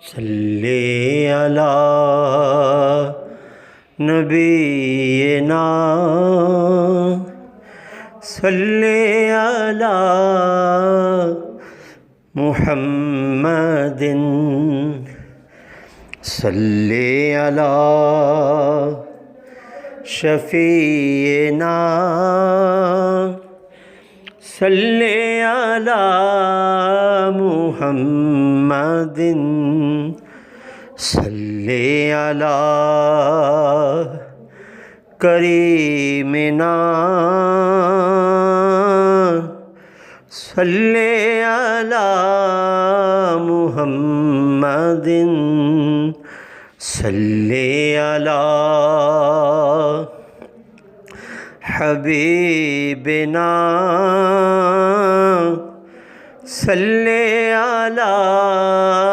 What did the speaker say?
صلی علی نبینا صلی علی محمد صلی علی شفیعنا صلی علی محمد صلی علی کریمنا صلی علی محمد صلی علی حبیبنا صلی علی